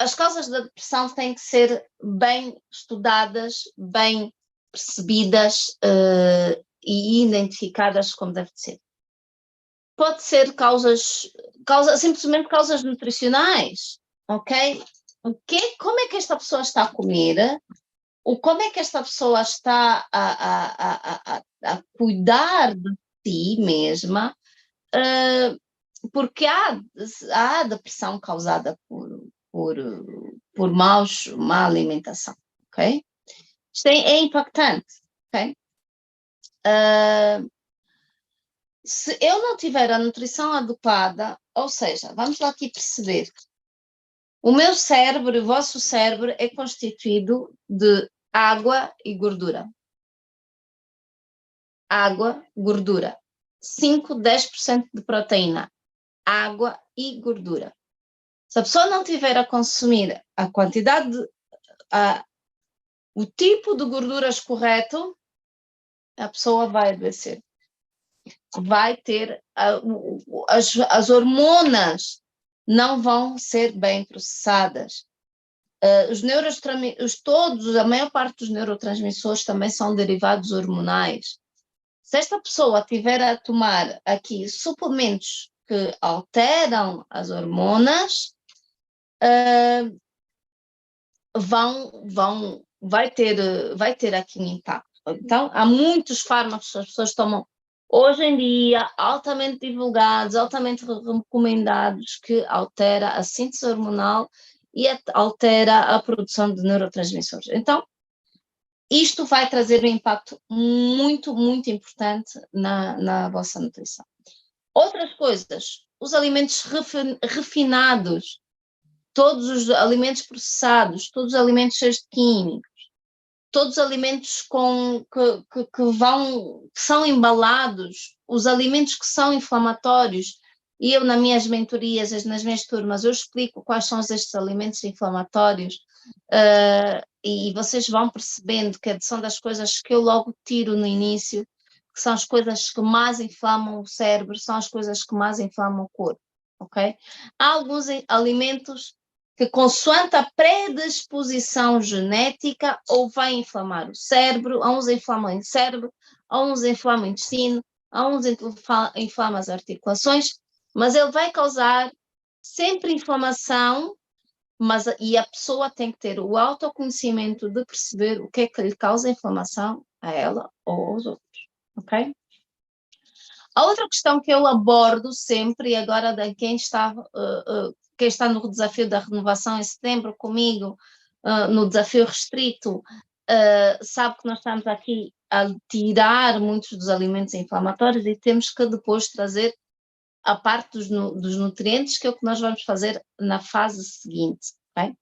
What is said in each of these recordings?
as causas da depressão têm que ser bem estudadas, bem percebidas e identificadas como deve ser. Pode ser simplesmente causas nutricionais, ok? Como é que esta pessoa está a comer? Como é que esta pessoa está a cuidar de si mesma? Porque há depressão causada por má alimentação, ok? Isto é impactante, ok? Se eu não tiver a nutrição adequada, ou seja, vamos lá aqui perceber, o meu cérebro, o vosso cérebro é constituído de água e gordura. Água, gordura. 5, 10% de proteína. Água e gordura. Se a pessoa não tiver a consumir a quantidade, o tipo de gorduras correto, a pessoa vai adoecer. Vai ter, as hormonas não vão ser bem processadas. A maior parte dos neurotransmissores também são derivados hormonais. Se esta pessoa tiver a tomar aqui suplementos que alteram as hormonas, vai ter aqui um impacto. Então, há muitos fármacos que as pessoas tomam hoje em dia, altamente divulgados, altamente recomendados, que altera a síntese hormonal e altera a produção de neurotransmissores. Então, isto vai trazer um impacto muito, muito importante na vossa nutrição. Outras coisas, os alimentos refinados, todos os alimentos processados, todos os alimentos cheios de químicos, todos os alimentos que são embalados, os alimentos que são inflamatórios, e eu nas minhas mentorias, nas minhas turmas, eu explico quais são estes alimentos inflamatórios, e vocês vão percebendo que são das coisas que eu logo tiro no início, que são as coisas que mais inflamam o cérebro, são as coisas que mais inflamam o corpo, ok? Há alguns alimentos que, consoante a predisposição genética, ou vai inflamar o cérebro, a uns inflamam o cérebro, a uns inflamam o intestino, a uns inflamam as articulações, mas ele vai causar sempre inflamação, e a pessoa tem que ter o autoconhecimento de perceber o que é que lhe causa inflamação a ela ou aos outros, ok? A outra questão que eu abordo sempre, e agora quem está no desafio da renovação em setembro comigo, no desafio restrito, sabe que nós estamos aqui a tirar muitos dos alimentos inflamatórios e temos que depois trazer a parte dos nutrientes, que é o que nós vamos fazer na fase seguinte, ok?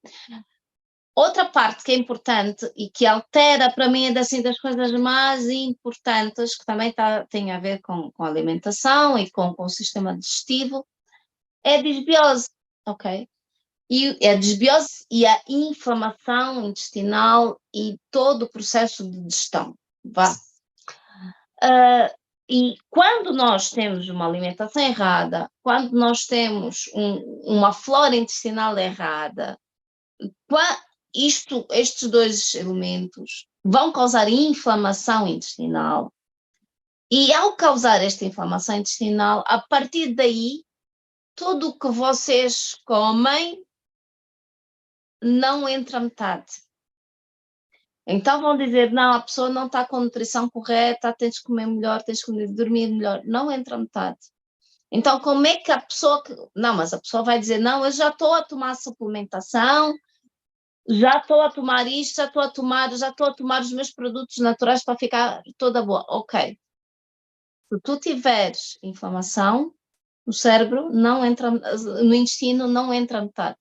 Outra parte que é importante e que altera, para mim, é das coisas mais importantes, que também tem a ver com a alimentação e com o sistema digestivo, é a disbiose, ok? E a disbiose e a inflamação intestinal e todo o processo de digestão, vá. E quando nós temos uma alimentação errada, quando nós temos uma flora intestinal errada, estes dois elementos vão causar inflamação intestinal, e ao causar esta inflamação intestinal, a partir daí, tudo o que vocês comem não entra metade. Então vão dizer, não, a pessoa não está com a nutrição correta, tens de comer melhor, tens de dormir melhor, não entra metade. Então como é que a pessoa... Não, mas a pessoa vai dizer, não, eu já estou a tomar suplementação, já estou a tomar isto, já estou a tomar os meus produtos naturais para ficar toda boa. Ok. Se tu tiveres inflamação, no cérebro não entra, no intestino não entra metade.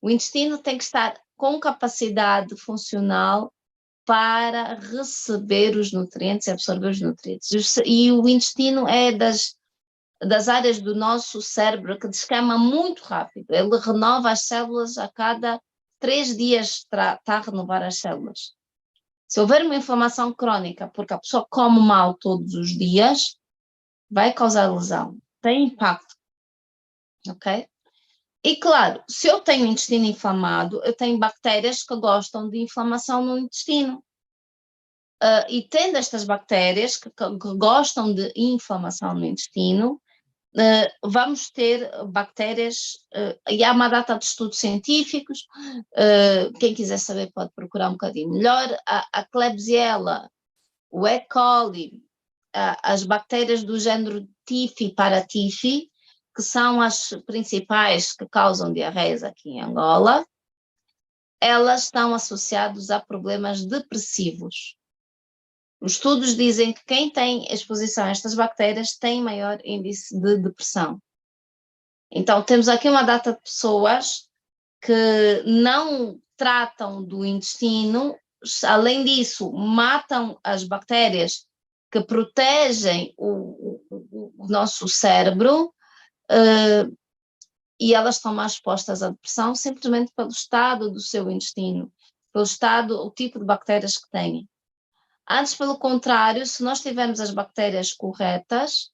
O intestino tem que estar com capacidade funcional para receber os nutrientes e absorver os nutrientes. E o intestino é das áreas do nosso cérebro que descama muito rápido. Ele renova as células a cada 3 dias, está a renovar as células. Se houver uma inflamação crónica, porque a pessoa come mal todos os dias, vai causar lesão, tem impacto, ok? E claro, se eu tenho intestino inflamado, eu tenho bactérias que gostam de inflamação no intestino. E tendo estas bactérias que gostam de inflamação no intestino, vamos ter bactérias, e há uma data de estudos científicos, quem quiser saber pode procurar um bocadinho melhor, a Klebsiella, o E. coli, as bactérias do género Tifi e Paratifi, que são as principais que causam diarreias aqui em Angola, elas estão associadas a problemas depressivos. Os estudos dizem que quem tem exposição a estas bactérias tem maior índice de depressão. Então, temos aqui uma data de pessoas que não tratam do intestino, além disso, matam as bactérias que protegem o nosso cérebro, e elas estão mais expostas à depressão simplesmente pelo estado do seu intestino, pelo estado, o tipo de bactérias que têm. Antes, pelo contrário, se nós tivermos as bactérias corretas,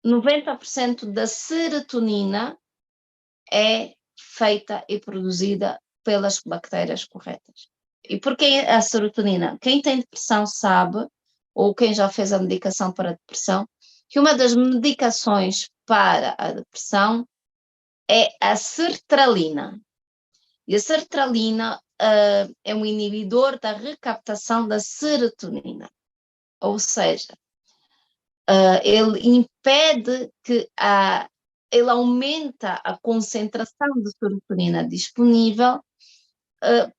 90% da serotonina é feita e produzida pelas bactérias corretas. E por que a serotonina? Quem tem depressão sabe, ou quem já fez a medicação para a depressão, que uma das medicações para a depressão é a sertralina. E a sertralina é um inibidor da recaptação da serotonina. Ou seja, ele impede que ele aumenta a concentração de serotonina disponível,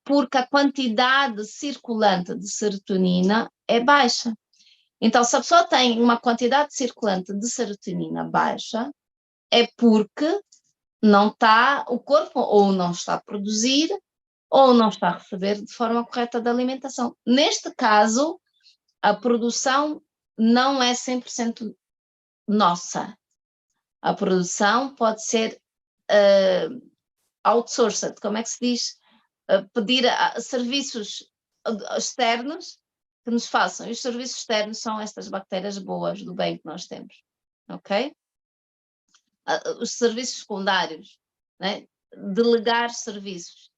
porque a quantidade circulante de serotonina é baixa. Então, se a pessoa tem uma quantidade circulante de serotonina baixa, é porque não está, o corpo ou não está a produzir ou não está a receber de forma correta da alimentação. Neste caso, a produção não é 100% nossa. A produção pode ser outsourced, como é que se diz? Pedir a serviços externos que nos façam. E os serviços externos são estas bactérias boas do bem que nós temos, ok? Os serviços secundários, né? Delegar serviços.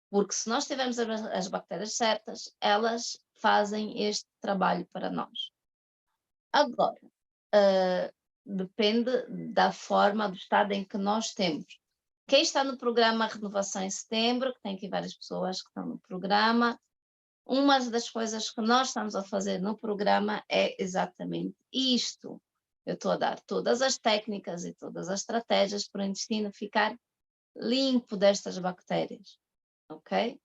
Porque se nós tivermos as bactérias certas, elas fazem este trabalho para nós. Agora, depende da forma, do estado em que nós temos. Quem está no programa Renovação em Setembro, que tem aqui várias pessoas que estão no programa, uma das coisas que nós estamos a fazer no programa é exatamente isto. Eu estou a dar todas as técnicas e todas as estratégias para o intestino ficar limpo destas bactérias, ok?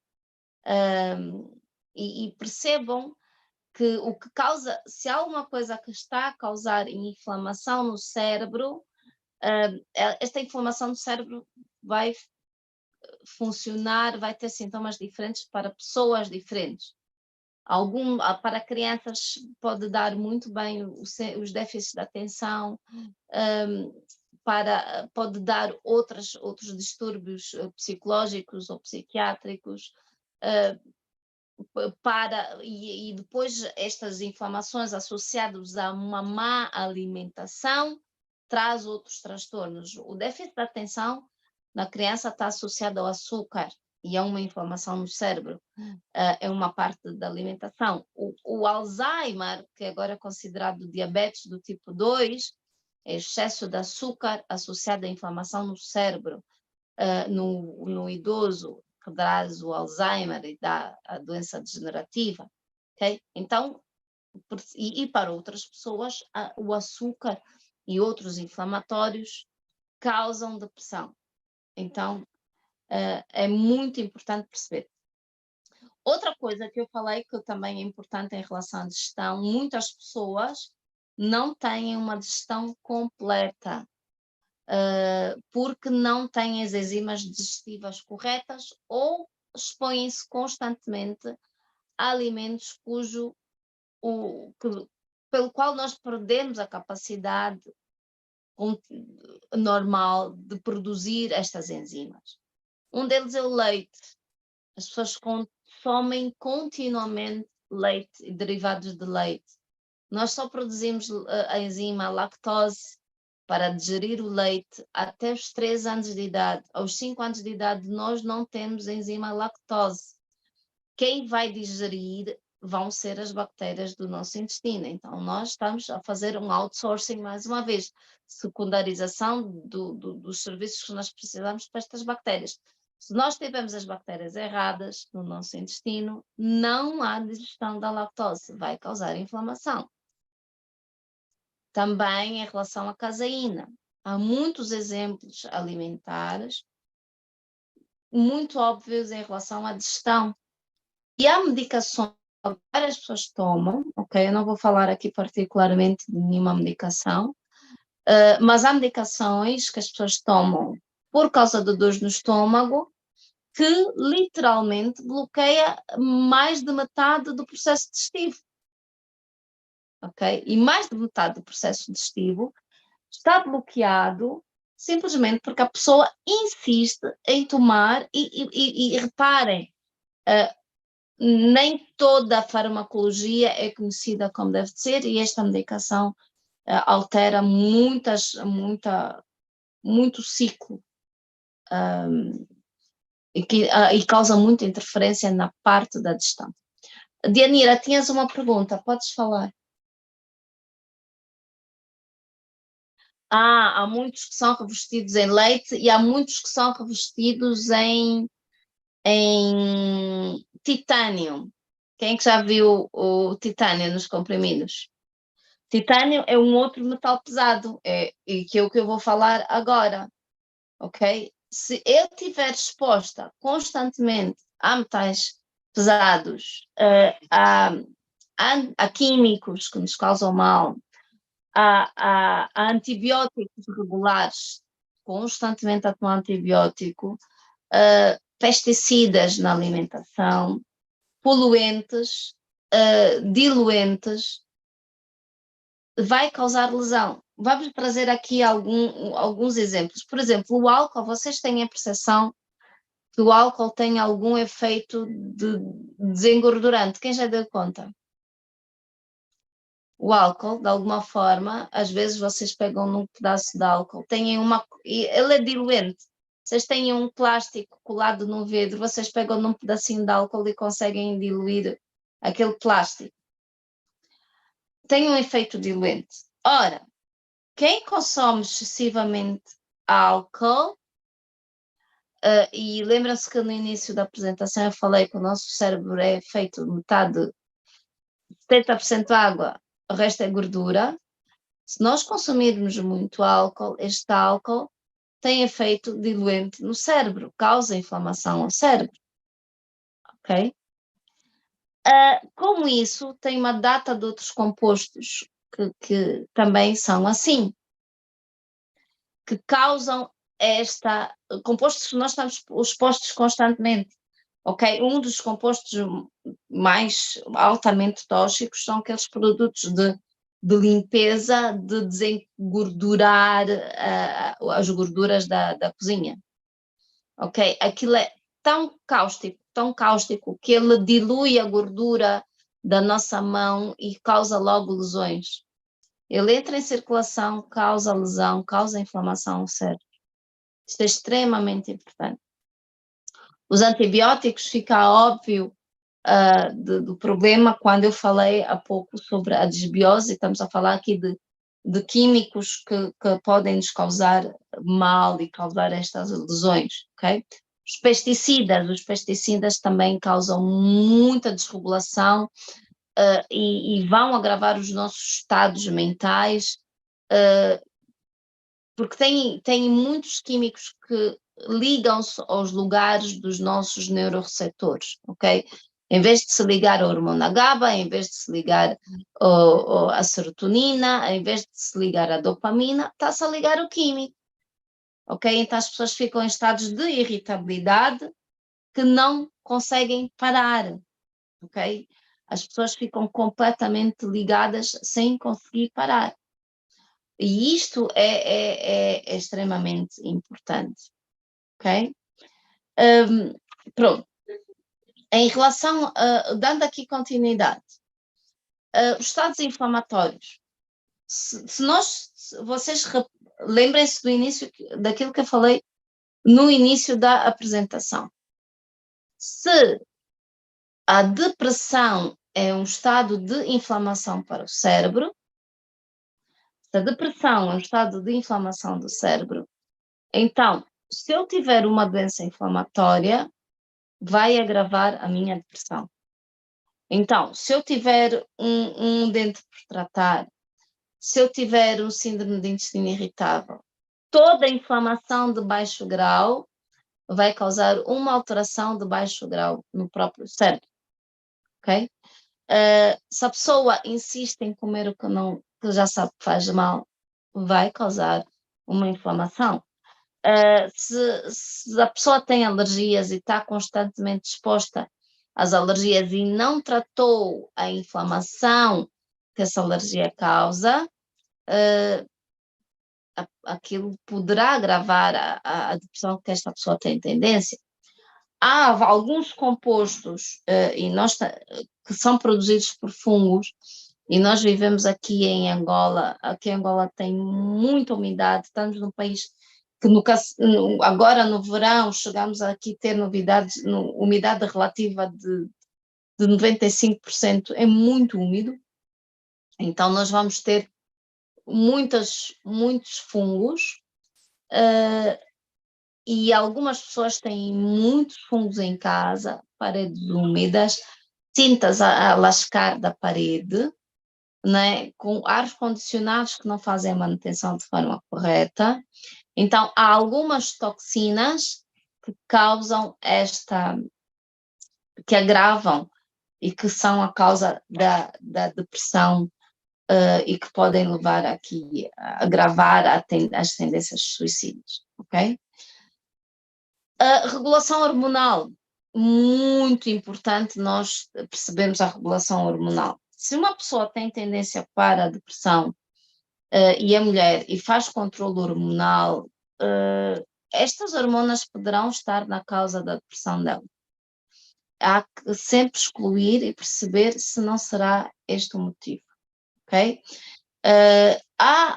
E percebam que o que causa, se há alguma coisa que está a causar inflamação no cérebro, esta inflamação no cérebro vai funcionar, vai ter sintomas diferentes para pessoas diferentes. Para crianças pode dar muito bem os déficits de atenção, pode dar outros distúrbios psicológicos ou psiquiátricos, e depois estas inflamações associadas a uma má alimentação traz outros transtornos. O déficit de atenção na criança está associado ao açúcar e a uma inflamação no cérebro, é uma parte da alimentação. O Alzheimer, que agora é considerado diabetes do tipo 2, é excesso de açúcar associado à inflamação no cérebro, no idoso, que traz o Alzheimer e dá a doença degenerativa, ok? Então, e para outras pessoas, o açúcar e outros inflamatórios causam depressão. Então, é muito importante perceber. Outra coisa que eu falei que também é importante em relação à digestão, muitas pessoas não têm uma digestão completa, porque não têm as enzimas digestivas corretas ou expõem-se constantemente a alimentos pelo qual nós perdemos a capacidade normal de produzir estas enzimas. Um deles é o leite. As pessoas consomem continuamente leite e derivados de leite. Nós só produzimos a enzima lactose para digerir o leite até os 3 anos de idade. Aos 5 anos de idade, nós não temos enzima lactose. Quem vai digerir vão ser as bactérias do nosso intestino. Então, nós estamos a fazer um outsourcing, mais uma vez, secundarização dos serviços que nós precisamos para estas bactérias. Se nós tivermos as bactérias erradas no nosso intestino, não há digestão da lactose, vai causar inflamação. Também em relação à caseína, há muitos exemplos alimentares muito óbvios em relação à digestão. E há medicações que várias pessoas tomam, ok? Eu não vou falar aqui particularmente de nenhuma medicação, mas há medicações que as pessoas tomam por causa de dores no estômago que literalmente bloqueia mais de metade do processo digestivo, ok? E mais de metade do processo digestivo está bloqueado simplesmente porque a pessoa insiste em tomar e reparem, nem toda a farmacologia é conhecida como deve ser e esta medicação altera muito o ciclo e causa muita interferência na parte da digestão. Dianira, tinhas uma pergunta, podes falar? Há muitos que são revestidos em leite e há muitos que são revestidos em titânio. Quem é que já viu o titânio nos comprimidos? Titânio é um outro metal pesado, e que é o que eu vou falar agora, ok? Se eu estiver exposta constantemente a metais pesados, a químicos que nos causam mal, a antibióticos regulares, constantemente a tomar antibiótico, pesticidas na alimentação, poluentes, diluentes, vai causar lesão. Vamos trazer aqui alguns exemplos. Por exemplo, o álcool, vocês têm a percepção que o álcool tem algum efeito de desengordurante. Quem já deu conta? O álcool, de alguma forma, às vezes vocês pegam num pedaço de álcool, ele é diluente. Vocês têm um plástico colado no vidro, vocês pegam num pedacinho de álcool e conseguem diluir aquele plástico. Tem um efeito diluente. Ora, quem consome excessivamente álcool, e lembra-se que no início da apresentação eu falei que o nosso cérebro é feito de metade, 70% água, o resto é gordura. Se nós consumirmos muito álcool, este álcool tem efeito diluente no cérebro, causa inflamação ao cérebro, ok? Como isso, tem uma data de outros compostos que também são assim, que causam compostos que nós estamos expostos constantemente, ok? Um dos compostos mais altamente tóxicos são aqueles produtos de limpeza, de desengordurar as gorduras da cozinha, ok? Aquilo é tão cáustico, que ele dilui a gordura da nossa mão e causa logo lesões. Ele entra em circulação, causa lesão, causa inflamação ao cérebro. Isto é extremamente importante. Os antibióticos, fica óbvio do problema quando eu falei há pouco sobre a desbiose. Estamos a falar aqui de químicos que podem nos causar mal e causar estas lesões, ok? Os pesticidas também causam muita desregulação e vão agravar os nossos estados mentais, porque tem muitos químicos que ligam-se aos lugares dos nossos neuroreceptores, ok? Em vez de se ligar a hormona GABA, em vez de se ligar a serotonina, em vez de se ligar a dopamina, está-se a ligar o químico, ok? Então as pessoas ficam em estados de irritabilidade que não conseguem parar, ok? As pessoas ficam completamente ligadas sem conseguir parar. E isto é extremamente importante, ok? Pronto. Em relação, dando aqui continuidade, os estados inflamatórios, vocês lembrem-se do início, daquilo que eu falei no início da apresentação. Se a depressão é um estado de inflamação para o cérebro, se a depressão é um estado de inflamação do cérebro, então, se eu tiver uma doença inflamatória, vai agravar a minha depressão. Então, se eu tiver um dente por tratar, se eu tiver um síndrome de intestino irritável, toda inflamação de baixo grau vai causar uma alteração de baixo grau no próprio cérebro, ok? Se a pessoa insiste em comer o que já sabe que faz mal, vai causar uma inflamação. Se a pessoa tem alergias e está constantemente exposta às alergias e não tratou a inflamação que essa alergia causa, aquilo poderá agravar a depressão que esta pessoa tem tendência. Há alguns compostos que são produzidos por fungos, e nós vivemos aqui em Angola. Aqui em Angola tem muita umidade, estamos num país que agora no verão chegamos aqui a ter umidade relativa de 95%, é muito úmido, então nós vamos ter muitos fungos, e algumas pessoas têm muitos fungos em casa, paredes úmidas, tintas a lascar da parede, né, com ar-condicionados que não fazem a manutenção de forma correta. Então, há algumas toxinas que causam que agravam e que são a causa da depressão, e que podem levar aqui a agravar as tendências suicidas, ok? A regulação hormonal, muito importante nós percebemos a regulação hormonal. Se uma pessoa tem tendência para a depressão, e é mulher e faz controle hormonal, estas hormonas poderão estar na causa da depressão dela. Há que sempre excluir e perceber se não será este o motivo, ok?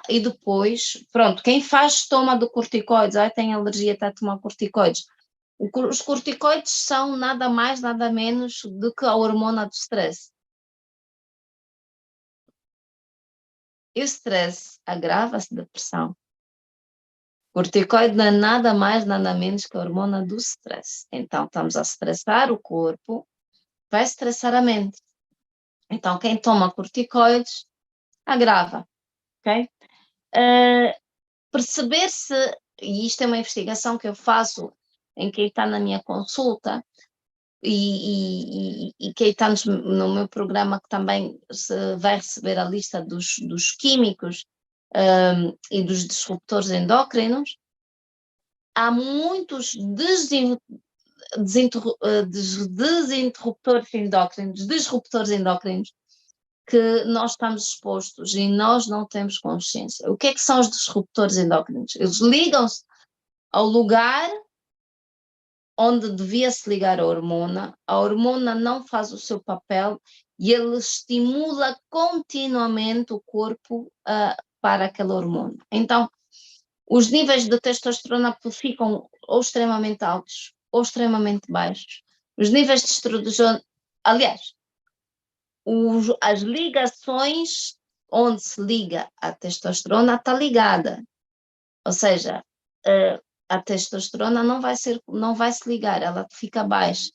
E depois, pronto, quem toma de corticoides, tem alergia, está a tomar corticoides. Os corticoides são nada mais, nada menos do que a hormona do stress. E o stress agrava a depressão. Corticoide não é nada mais, nada menos que a hormona do stress. Então, estamos a estressar o corpo, vai estressar a mente. Então, quem toma corticoides agrava, ok? Perceber se, e isto é uma investigação que eu faço em quem está na minha consulta, e quem está no meu programa, que também vai receber a lista dos químicos e dos disruptores endócrinos, há muitos disruptores endócrinos que nós estamos expostos e nós não temos consciência. O que é que são os disruptores endócrinos? Eles ligam-se ao lugar onde devia se ligar a hormona não faz o seu papel e ele estimula continuamente o corpo para aquela hormona. Então, os níveis de testosterona ficam ou extremamente altos ou extremamente baixos. Os níveis de estradiol, aliás, as ligações onde se liga a testosterona está ligada, ou seja, a testosterona não vai se ligar, ela fica baixa.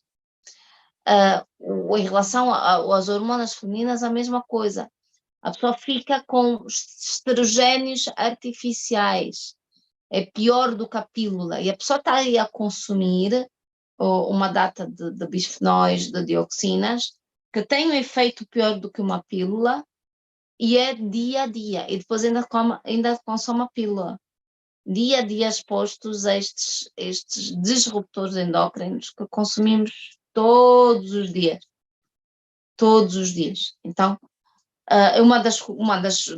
Em relação às hormonas femininas, a mesma coisa. A pessoa fica com estrogénios artificiais, é pior do que a pílula, e a pessoa está aí a consumir uma data de bisfenóis, de dioxinas, que tem um efeito pior do que uma pílula, e é dia a dia, e depois ainda consome a pílula. Dia a dia expostos a estes disruptores endócrinos que consumimos todos os dias. Todos os dias. Então,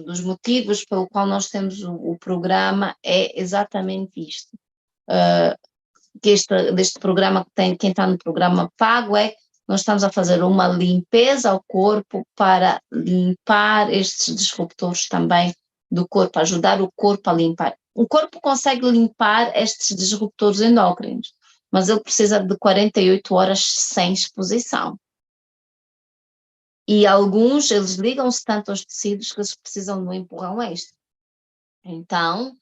dos motivos pelo qual nós temos o programa é exatamente isto. Deste programa, quem está no programa pago, nós estamos a fazer uma limpeza ao corpo para limpar estes disruptores também do corpo, ajudar o corpo a limpar. O corpo consegue limpar estes disruptores endócrinos, mas ele precisa de 48 horas sem exposição. E alguns, eles ligam-se tanto aos tecidos que eles precisam de um empurrão extra. Então,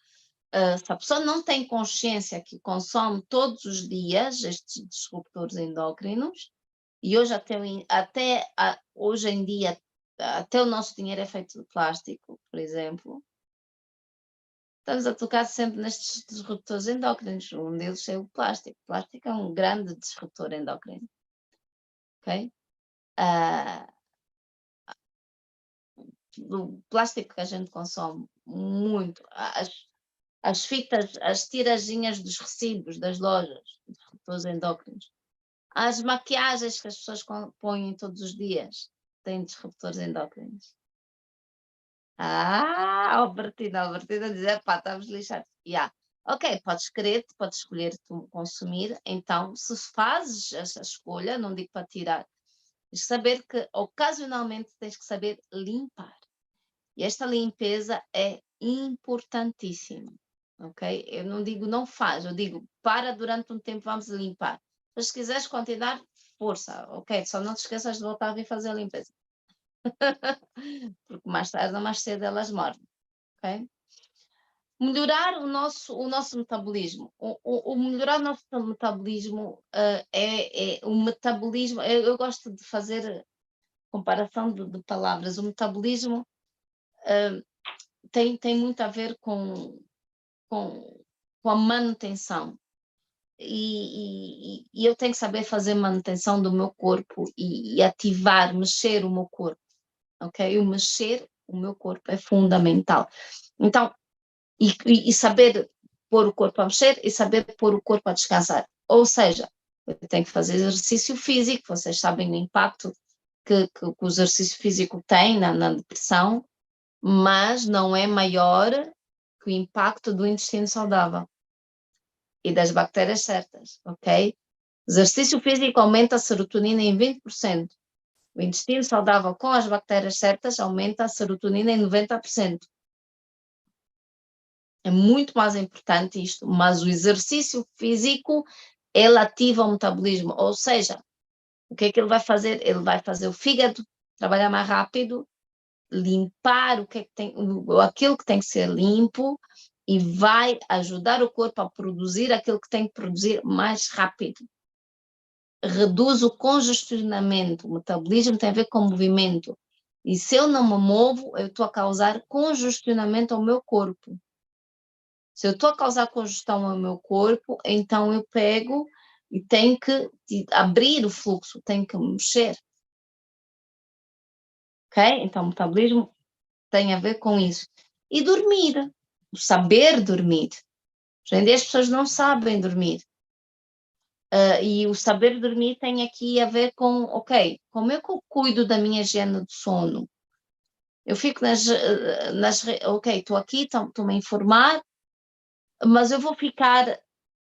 se a pessoa não tem consciência que consome todos os dias estes disruptores endócrinos, e hoje hoje em dia, até o nosso dinheiro é feito de plástico, por exemplo, estamos a tocar sempre nestes disruptores endócrinos. Um deles é o plástico. O plástico é um grande disruptor endócrino. Ok? Do plástico que a gente consome muito, as fitas, as tiraginhas dos recibos das lojas, disruptores endócrinos, as maquiagens que as pessoas põem todos os dias têm disruptores endócrinos. Albertina dizer, pá, estamos lixados. Yeah. Ok, podes querer, podes escolher tu consumir, então se fazes essa escolha, não digo para tirar, tens que saber que ocasionalmente tens que saber limpar. E esta limpeza é importantíssima, ok? Eu não digo não faz, eu digo para durante um tempo, vamos limpar. Mas se quiseres continuar, força, ok? Só não te esqueças de voltar a vir fazer a limpeza. Porque mais tarde ou mais cedo elas morrem, ok? Melhorar o nosso metabolismo. Melhorar o nosso metabolismo o metabolismo. Eu gosto de fazer comparação de palavras. O metabolismo tem muito a ver com a manutenção. E eu tenho que saber fazer manutenção do meu corpo e ativar, mexer o meu corpo, ok? O mexer o meu corpo é fundamental. Então, e saber pôr o corpo a mexer e saber pôr o corpo a descansar. Ou seja, eu tenho que fazer exercício físico, vocês sabem o impacto que o exercício físico tem na depressão, mas não é maior que o impacto do intestino saudável e das bactérias certas, ok? O exercício físico aumenta a serotonina em 20%. O intestino saudável com as bactérias certas aumenta a serotonina em 90%. É muito mais importante isto, mas o exercício físico, ele ativa o metabolismo, ou seja, o que é que ele vai fazer? Ele vai fazer o fígado trabalhar mais rápido, limpar o que é que tem, aquilo que tem que ser limpo e vai ajudar o corpo a produzir aquilo que tem que produzir mais rápido. Reduz o congestionamento, o metabolismo tem a ver com movimento. E se eu não me movo, eu estou a causar congestionamento ao meu corpo. Se eu estou a causar congestão ao meu corpo, então eu pego e tenho que abrir o fluxo, tenho que mexer. Ok? Então, o metabolismo tem a ver com isso. E dormir, saber dormir. Hoje em dia as pessoas não sabem dormir. E o saber dormir tem aqui a ver com, ok, como é que eu cuido da minha higiene de sono? Eu fico ok, estou aqui, estou-me a informar, mas eu vou ficar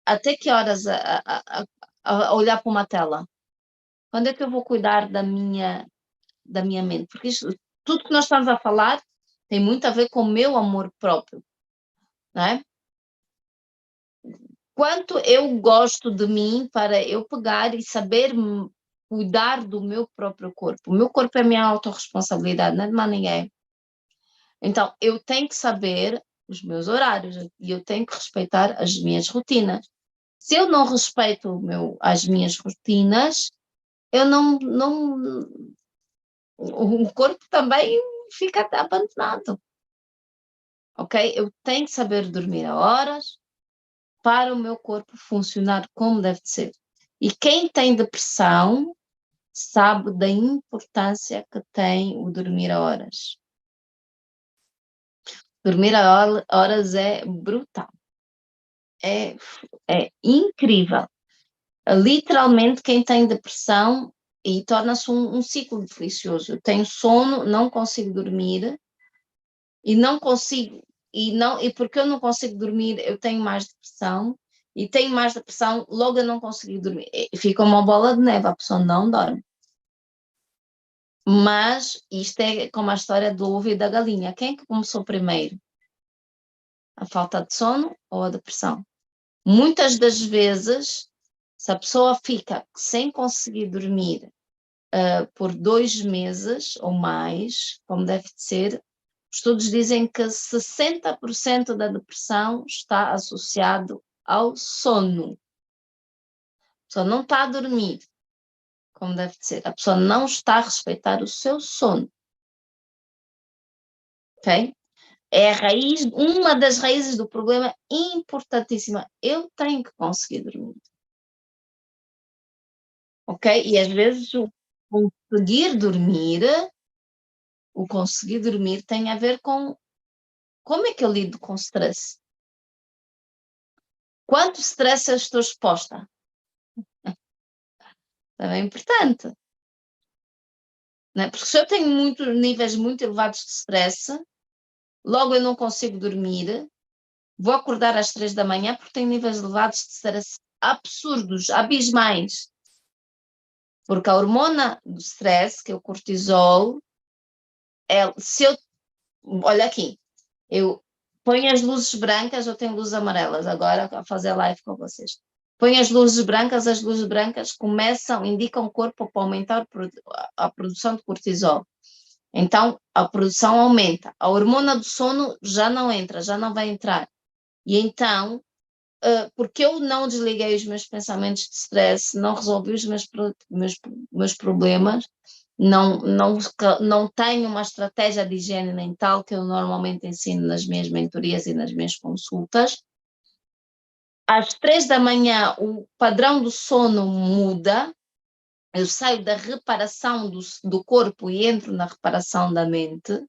até que horas a olhar para uma tela? Quando é que eu vou cuidar da minha mente? Porque tudo que nós estamos a falar tem muito a ver com o meu amor próprio, não é? Quanto eu gosto de mim para eu pegar e saber cuidar do meu próprio corpo. O meu corpo é a minha autorresponsabilidade, não é de mais ninguém. Então, eu tenho que saber os meus horários e eu tenho que respeitar as minhas rotinas. Se eu não respeito as minhas rotinas, eu o corpo também fica abandonado. Ok? Eu tenho que saber dormir a horas para o meu corpo funcionar como deve ser. E quem tem depressão sabe da importância que tem o dormir a horas. Dormir a horas é brutal. É incrível. Literalmente, quem tem depressão e torna-se um ciclo delicioso. Eu tenho sono, não consigo dormir e não consigo e porque eu não consigo dormir, eu tenho mais depressão e tenho mais depressão, logo eu não consigo dormir. E fica uma bola de neve, a pessoa não dorme. Mas isto é como a história do ovo e da galinha. Quem é que começou primeiro? A falta de sono ou a depressão? Muitas das vezes, se a pessoa fica sem conseguir dormir por 2 meses ou mais, como deve ser, estudos dizem que 60% da depressão está associado ao sono. A pessoa não está a dormir, como deve ser. A pessoa não está a respeitar o seu sono. Ok? É a raiz, uma das raízes do problema importantíssima. Eu tenho que conseguir dormir. Ok? E às vezes o conseguir dormir tem a ver com como é que eu lido com stress. Quanto stress eu estou exposta? Também é importante. Não é? Porque se eu tenho níveis muito elevados de stress, logo eu não consigo dormir, vou acordar às 3 da manhã porque tenho níveis elevados de stress absurdos, abismais. Porque a hormona do stress, que é o cortisol, se eu, olha aqui, eu ponho as luzes brancas, eu tenho luzes amarelas agora a fazer live com vocês. Põe as luzes brancas começam, indicam o corpo para aumentar a produção de cortisol. Então, a produção aumenta. A hormona do sono já não entra, já não vai entrar. E então, porque eu não desliguei os meus pensamentos de stress, não resolvi os meus problemas, não tenho uma estratégia de higiene mental que eu normalmente ensino nas minhas mentorias e nas minhas consultas. Às 3 da manhã, o padrão do sono muda, eu saio da reparação do corpo e entro na reparação da mente,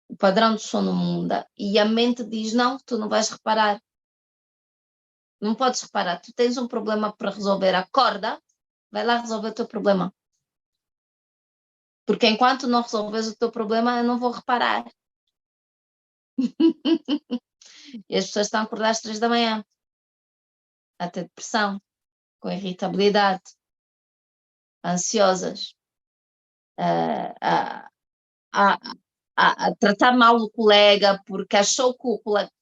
o padrão do sono muda e a mente diz, não, tu não vais reparar. Não podes reparar, tu tens um problema para resolver, acorda, vai lá resolver o teu problema. Porque enquanto não resolves o teu problema, eu não vou reparar. E as pessoas estão a acordar às 3 da manhã, a ter depressão, com irritabilidade, ansiosas, a, a, a tratar mal o colega porque achou que o colega...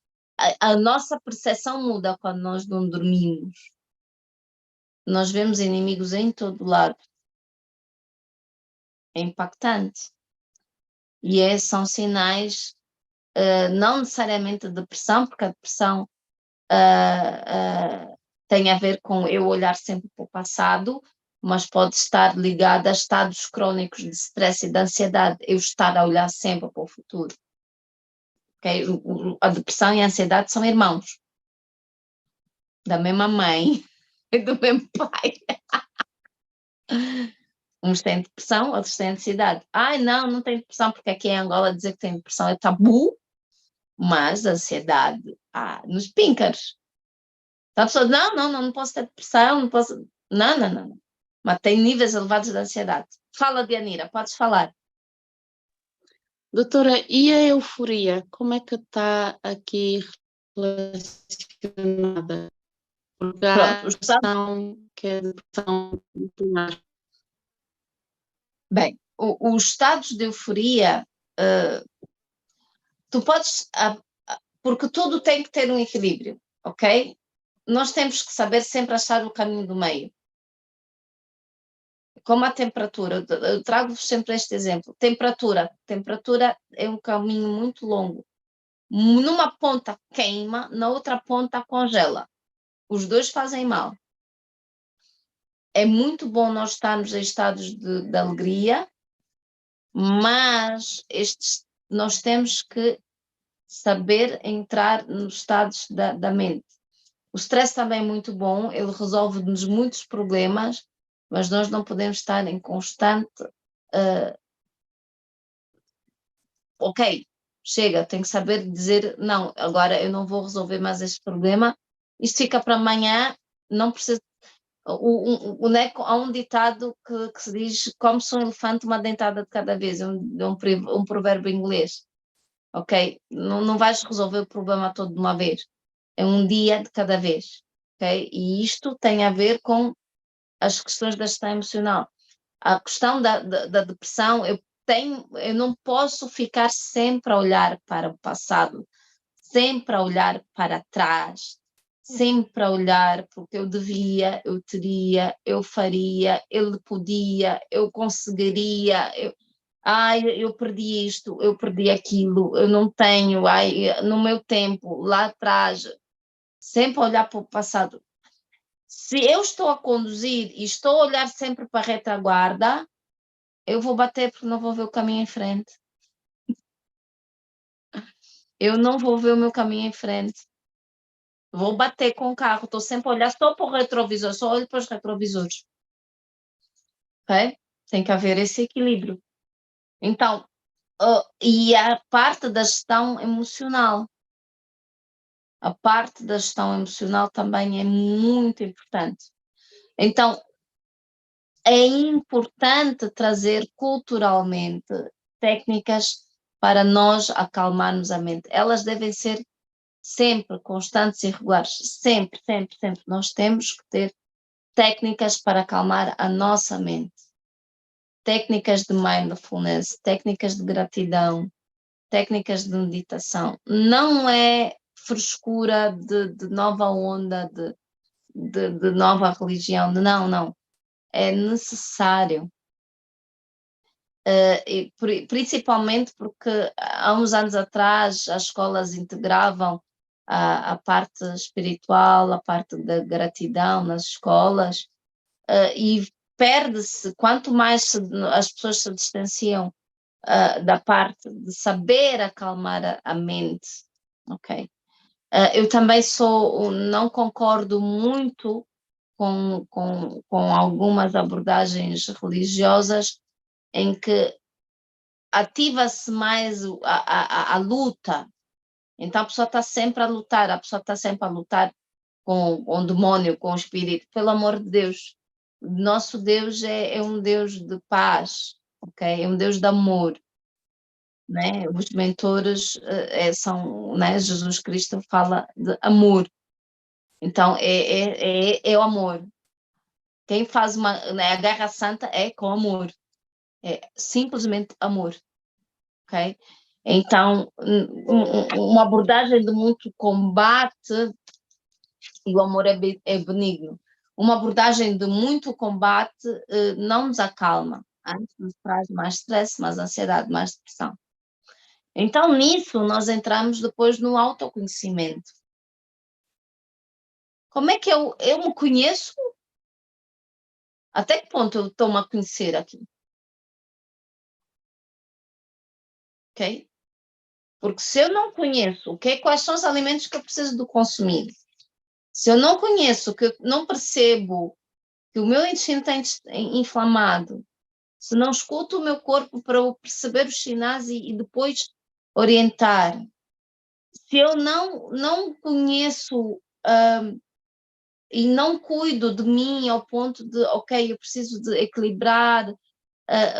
A nossa percepção muda quando nós não dormimos. Nós vemos inimigos em todo lado. É impactante. E são sinais, não necessariamente de depressão, porque a depressão tem a ver com eu olhar sempre para o passado, mas pode estar ligada a estados crónicos de stress e de ansiedade, eu estar a olhar sempre para o futuro. Okay? A depressão e a ansiedade são irmãos, da mesma mãe e do mesmo pai. Uns têm depressão, outros têm ansiedade. Ai, não tem depressão, porque aqui em Angola dizer que tem depressão é tabu, mas a ansiedade, nos píncaros. Então a pessoa, não posso ter depressão, não posso... Não. Mas tem níveis elevados de ansiedade. Fala, Dianira, podes falar. Doutora, e a euforia, como é que está aqui relacionada? Porque há a questão que é a depressão bipolar. Bem, os estados de euforia, tu podes, porque tudo tem que ter um equilíbrio, ok? Nós temos que saber sempre achar o caminho do meio. Como a temperatura, eu trago-vos sempre este exemplo. Temperatura é um caminho muito longo. Numa ponta queima, na outra ponta congela. Os dois fazem mal. É muito bom nós estarmos em estados de alegria, mas nós temos que saber entrar nos estados da mente. O stress também é muito bom, ele resolve-nos muitos problemas, mas nós não podemos estar em constante ok, chega, tenho que saber dizer, não, agora eu não vou resolver mais este problema, isto fica para amanhã, não precisa... Há um ditado que se diz, come-se um elefante uma dentada de cada vez, um provérbio inglês, ok? Não vais resolver o problema todo de uma vez, é um dia de cada vez, ok? E isto tem a ver com as questões da gestão emocional. A questão da depressão, eu não posso ficar sempre a olhar para o passado, sempre a olhar para trás, sempre a olhar porque eu devia, eu teria, eu faria, ele podia, eu conseguiria, ai, eu perdi isto, eu perdi aquilo, eu não tenho, ai, no meu tempo, lá atrás, sempre a olhar para o passado. Se eu estou a conduzir e estou a olhar sempre para a retaguarda, eu vou bater porque não vou ver o caminho em frente. Eu não vou ver o meu caminho em frente. Vou bater com o carro, estou sempre a olhar só para o retrovisor, só olho para os retrovisores. Ok? Tem que haver esse equilíbrio. Então, e a parte da gestão emocional. A parte da gestão emocional também é muito importante. Então, é importante trazer culturalmente técnicas para nós acalmarmos a mente. Elas devem ser sempre constantes e regulares. Sempre, sempre, sempre. Nós temos que ter técnicas para acalmar a nossa mente. Técnicas de mindfulness, técnicas de gratidão, técnicas de meditação. Não é frescura de nova onda, de nova religião. Não, não. É necessário. Principalmente porque há uns anos atrás as escolas integravam a parte espiritual, a parte da gratidão nas escolas, e perde-se, quanto mais as pessoas se distanciam da parte de saber acalmar a mente, ok? Eu também não concordo muito com algumas abordagens religiosas em que ativa-se mais a luta. Então a pessoa está sempre a lutar, a pessoa está sempre a lutar com o demônio, com o espírito. Pelo amor de Deus, nosso Deus é um Deus de paz, ok? É um Deus de amor, né? Os mentores são, né? Jesus Cristo fala de amor. Então é o amor. Quem faz né, a guerra santa é com amor. É simplesmente amor, ok? Então, uma abordagem de muito combate, e o amor é benigno, uma abordagem de muito combate não nos acalma, antes nos traz mais stress, mais ansiedade, mais depressão. Então, nisso, nós entramos depois no autoconhecimento. Como é que eu me conheço? Até que ponto eu estou-me a conhecer aqui? Ok? Porque se eu não conheço quais são os alimentos que eu preciso de consumir, se eu não conheço, que eu não percebo que o meu intestino está inflamado, se não escuto o meu corpo para eu perceber os sinais e depois orientar, se eu não conheço e não cuido de mim ao ponto de, ok, eu preciso de equilibrar,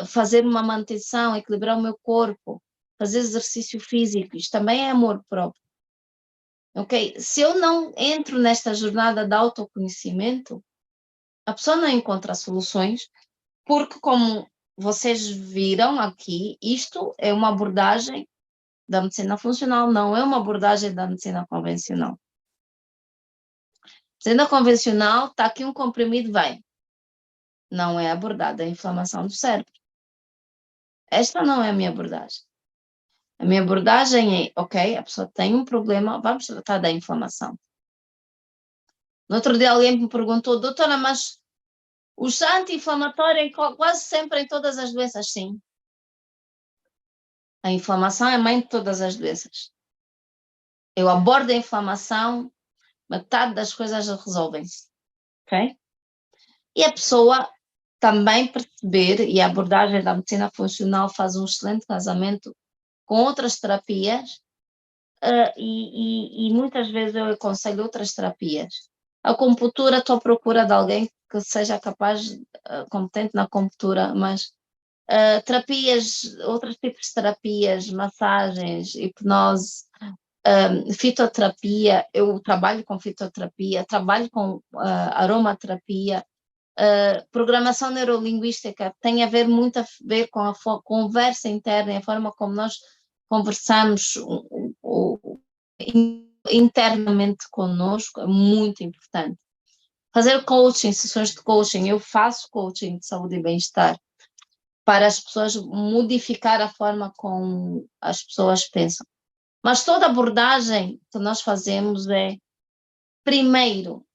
fazer uma manutenção, equilibrar o meu corpo, fazer exercício físico, isto também é amor próprio. Ok? Se eu não entro nesta jornada de autoconhecimento, a pessoa não encontra soluções, porque como vocês viram aqui, isto é uma abordagem da medicina funcional, não é uma abordagem da medicina convencional. Medicina convencional, está aqui um comprimido, vai. Não é abordada a inflamação do cérebro. Esta não é a minha abordagem. A minha abordagem é, ok, a pessoa tem um problema, vamos tratar da inflamação. No outro dia alguém me perguntou, doutora, mas o anti-inflamatório é quase sempre em todas as doenças? Sim. A inflamação é a mãe de todas as doenças. Eu abordo a inflamação, metade das coisas resolvem-se, ok? E a pessoa também perceber, e a abordagem da medicina funcional faz um excelente casamento com outras terapias, e muitas vezes eu aconselho outras terapias. A acupuntura, estou à procura de alguém que seja capaz, competente na acupuntura, mas terapias, outros tipos de terapias, massagens, hipnose, fitoterapia, eu trabalho com fitoterapia, trabalho com aromaterapia, programação neurolinguística tem a ver muito a ver com a conversa interna, a forma como nós conversamos, internamente conosco é muito importante. Fazer coaching, sessões de coaching, eu faço coaching de saúde e bem-estar para as pessoas modificar a forma como as pessoas pensam. Mas toda abordagem que nós fazemos é, primeiro,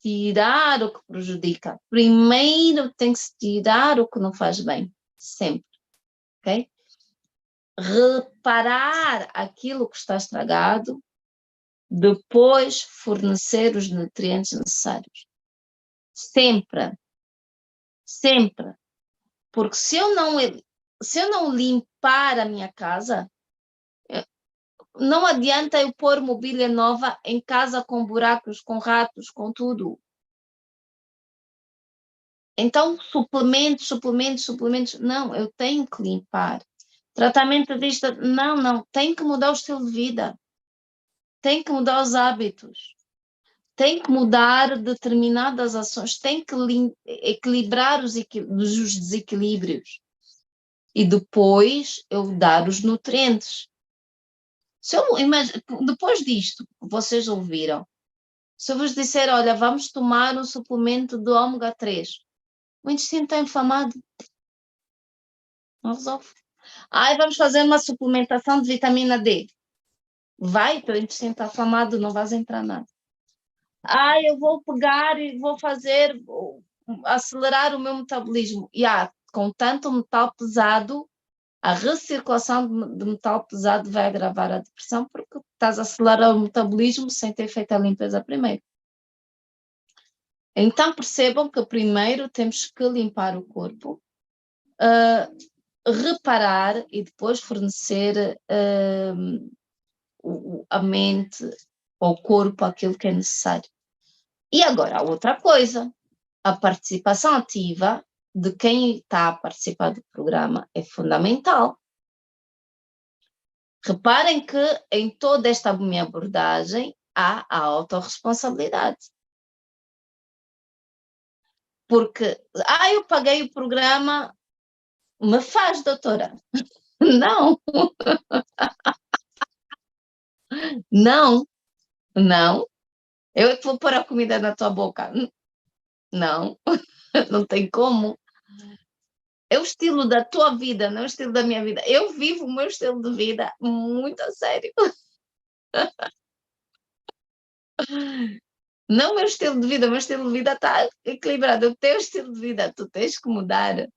tirar o que prejudica. Primeiro tem que se tirar o que não faz bem, sempre, ok? Reparar aquilo que está estragado, depois fornecer os nutrientes necessários. Sempre, sempre. Porque se eu não limpar a minha casa, não adianta eu pôr mobília nova em casa com buracos, com ratos, com tudo. Então, suplementos, não, eu tenho que limpar. Tratamento disto, não, tem que mudar o estilo de vida. Tem que mudar os hábitos. Tem que mudar determinadas ações. Tem que equilibrar os desequilíbrios. E depois eu dar os nutrientes. Depois disto, vocês ouviram, se eu vos disser, olha, vamos tomar um suplemento do ômega 3, o intestino está inflamado, não resolve. Vamos fazer uma suplementação de vitamina D. Vai, teu intestino está inflamado, não vais entrar nada. Eu vou pegar e vou acelerar o meu metabolismo. Com tanto metal pesado, a recirculação de metal pesado vai agravar a depressão porque estás a acelerar o metabolismo sem ter feito a limpeza primeiro. Então percebam que primeiro temos que limpar o corpo, reparar e depois fornecer a mente, ao corpo, aquilo que é necessário. E agora, a outra coisa, a participação ativa de quem está a participar do programa é fundamental. Reparem que em toda esta minha abordagem há a autorresponsabilidade. Porque, eu paguei o programa, me faz, doutora. Não. Não. Não. Eu é que vou pôr a comida na tua boca. Não. Não tem como. É o estilo da tua vida, não é o estilo da minha vida. Eu vivo o meu estilo de vida muito a sério. Não o meu estilo de vida, o meu estilo de vida está equilibrado. O teu estilo de vida, tu tens que mudar.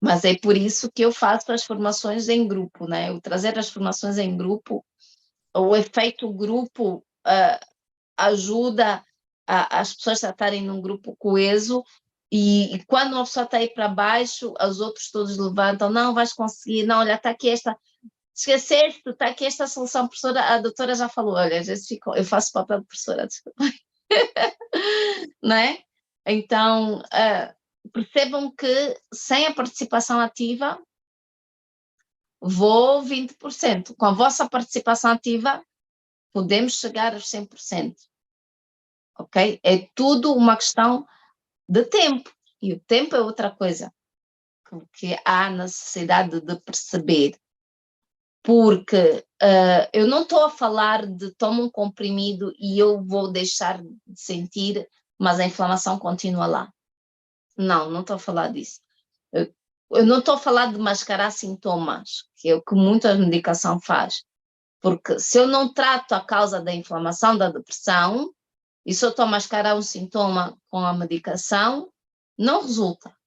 Mas é por isso que eu faço as formações em grupo, né? Eu trazer as formações em grupo, o efeito grupo ajuda as pessoas a estarem num grupo coeso e quando uma pessoa está aí para baixo, os outros todos levantam, não, vais conseguir, não, olha, está aqui esta, esqueceste, está aqui esta solução, professora, a doutora já falou, olha, eu faço papel de professora, desculpa. Não é? Então, percebam que sem a participação ativa, vou 20%. Com a vossa participação ativa, podemos chegar aos 100%. Ok? É tudo uma questão de tempo. E o tempo é outra coisa que há necessidade de perceber. Porque eu não estou a falar de toma um comprimido e eu vou deixar de sentir, mas a inflamação continua lá. Não estou a falar disso. Eu não estou a falar de mascarar sintomas, que é o que muita medicação faz. Porque se eu não trato a causa da inflamação, da depressão, e se eu estou a mascarar um sintoma com a medicação, não resulta.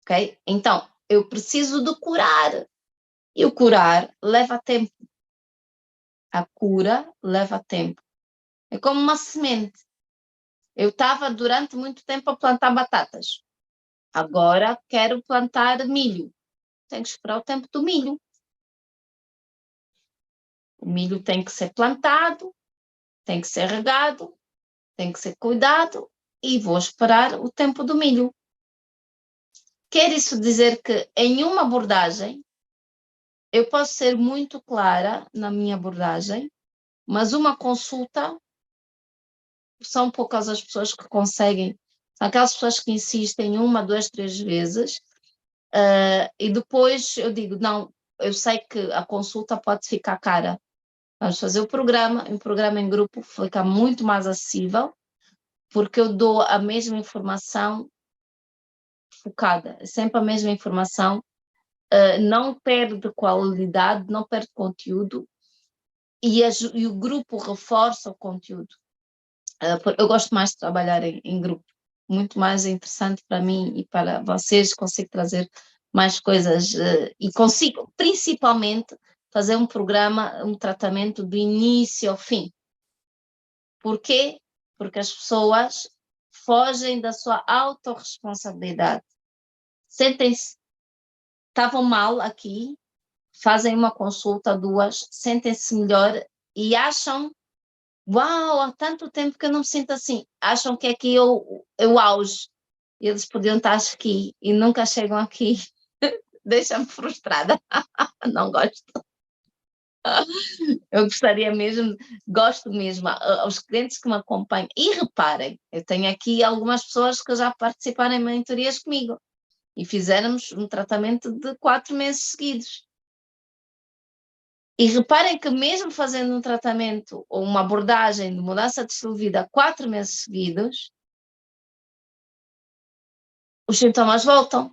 Ok? Então, eu preciso de curar. E o curar leva tempo. A cura leva tempo. É como uma semente. Eu estava durante muito tempo a plantar batatas. Agora quero plantar milho. Tenho que esperar o tempo do milho. O milho tem que ser plantado, tem que ser regado, tem que ser cuidado e vou esperar o tempo do milho. Quer isso dizer que em uma abordagem eu posso ser muito clara na minha abordagem, mas uma consulta são poucas as pessoas que conseguem, são aquelas pessoas que insistem 1, 2, 3 vezes e depois eu digo, não, eu sei que a consulta pode ficar cara, Vamos fazer o programa em grupo fica muito mais acessível, porque eu dou a mesma informação focada, sempre a mesma informação, não perde qualidade, não perde conteúdo, e o grupo reforça o conteúdo. Eu gosto mais de trabalhar em grupo, muito mais interessante para mim e para vocês, consigo trazer mais coisas e consigo, principalmente, fazer um programa, um tratamento do início ao fim. Por quê? Porque as pessoas fogem da sua autorresponsabilidade. Sentem-se, estavam mal aqui, fazem uma consulta, duas, sentem-se melhor e acham, uau, há tanto tempo que eu não me sinto assim. Acham que aqui o auge. Eles podiam estar aqui e nunca chegam aqui. Deixa-me frustrada. Não gosto. Eu gostaria mesmo, gosto mesmo, aos clientes que me acompanham. E reparem, eu tenho aqui algumas pessoas que já participaram em mentorias comigo e fizemos um tratamento de 4 meses seguidos. E reparem que mesmo fazendo um tratamento ou uma abordagem de mudança de estilo de vida 4 meses seguidos, os sintomas voltam.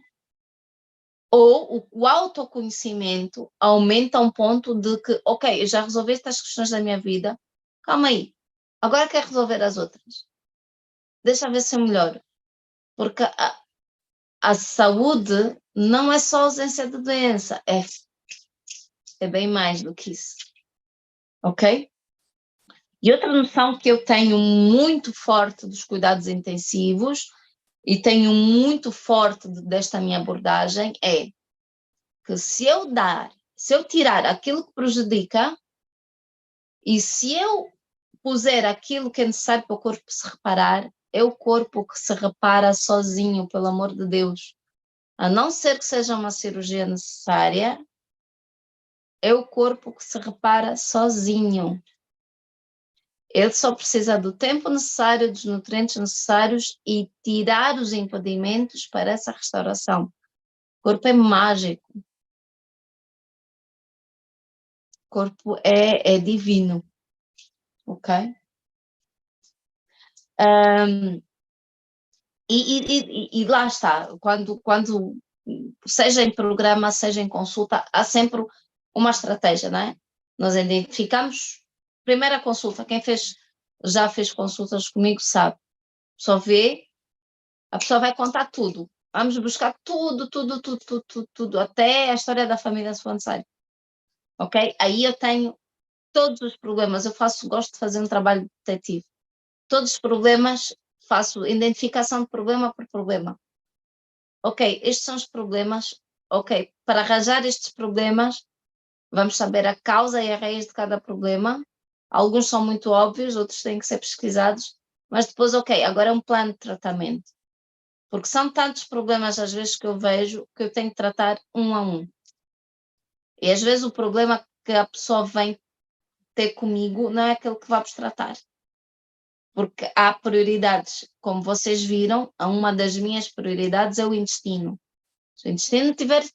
Ou o autoconhecimento aumenta a um ponto de que, ok, eu já resolvi estas questões da minha vida, calma aí, agora quero resolver as outras. Deixa eu ver se eu melhoro. Porque a saúde não é só ausência de doença, é bem mais do que isso. Ok? E outra noção que eu tenho muito forte dos cuidados intensivos e tenho muito forte desta minha abordagem é que se eu tirar aquilo que prejudica e se eu puser aquilo que é necessário para o corpo se reparar, é o corpo que se repara sozinho, pelo amor de Deus. A não ser que seja uma cirurgia necessária, é o corpo que se repara sozinho. Ele só precisa do tempo necessário, dos nutrientes necessários e tirar os impedimentos para essa restauração. O corpo é mágico. O corpo é divino. Ok? E lá está, quando seja em programa, seja em consulta, há sempre uma estratégia, não é? Nós identificamos, primeira consulta, quem já fez consultas comigo sabe, só vê, a pessoa vai contar tudo, vamos buscar tudo, até a história da família se for necessário, ok? Aí eu tenho todos os problemas, gosto de fazer um trabalho detetivo, todos os problemas, faço identificação de problema por problema. Ok, estes são os problemas, ok, para arranjar estes problemas, vamos saber a causa e a raiz de cada problema. Alguns são muito óbvios, outros têm que ser pesquisados, mas depois, ok, agora é um plano de tratamento. Porque são tantos problemas, às vezes, que eu vejo, que eu tenho que tratar um a um. E às vezes o problema que a pessoa vem ter comigo não é aquele que vamos tratar. Porque há prioridades, como vocês viram, uma das minhas prioridades é o intestino. Se o intestino tiver,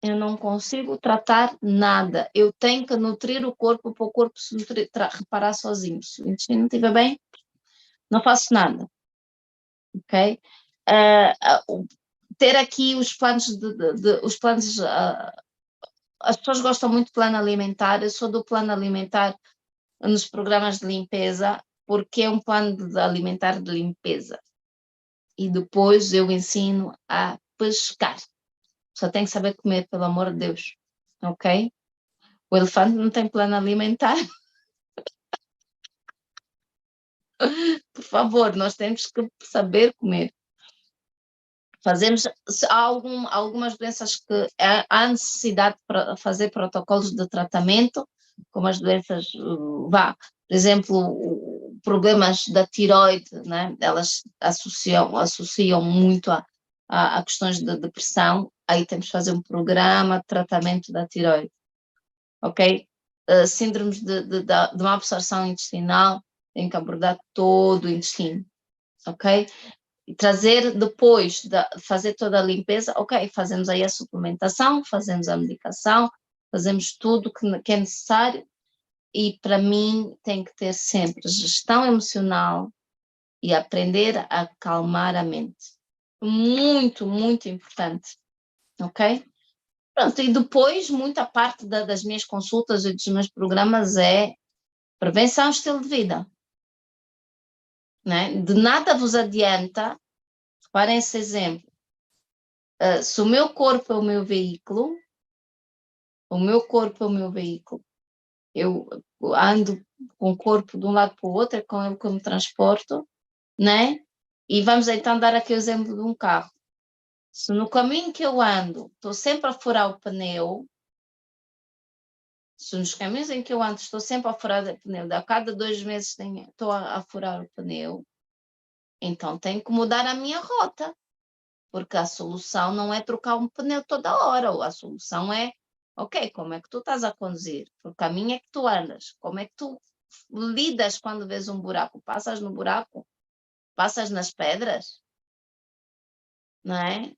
eu não consigo tratar nada. Eu tenho que nutrir o corpo para o corpo se reparar sozinho. Se o intestino não estiver bem, não faço nada. Ok? Ter aqui os planos as pessoas gostam muito do plano alimentar. Eu sou do plano alimentar nos programas de limpeza, porque é um plano alimentar de limpeza. E depois eu ensino a pescar. Só tem que saber comer, pelo amor de Deus. Ok? O elefante não tem plano alimentar. Por favor, nós temos que saber comer. Fazemos algumas doenças que há necessidade para fazer protocolos de tratamento, como as doenças, por exemplo, problemas da tiroide, né? Elas associam muito a questões de depressão, aí temos que fazer um programa de tratamento da tiroide, ok? Síndromes de má absorção intestinal, tem que abordar todo o intestino, ok? E trazer depois de fazer toda a limpeza, ok, fazemos aí a suplementação, fazemos a medicação, fazemos tudo que é necessário e para mim tem que ter sempre gestão emocional e aprender a acalmar a mente. Muito, muito importante, ok? Pronto, e depois muita parte das minhas consultas e dos meus programas é prevenção, estilo de vida. Né? De nada vos adianta, reparem esse exemplo, se o meu corpo é o meu veículo, eu ando com o corpo de um lado para o outro, é com ele que eu me transporto, né? E vamos então dar aqui o exemplo de um carro. Se no caminho que eu ando estou sempre a furar o pneu, se nos caminhos em que eu ando estou sempre a furar o pneu, a cada 2 meses estou a furar o pneu, então tenho que mudar a minha rota, porque a solução não é trocar um pneu toda hora, ou a solução é, ok, como é que tu estás a conduzir? Por caminho é que tu andas? Como é que tu lidas quando vês um buraco? Passas no buraco? Passas nas pedras? Não é?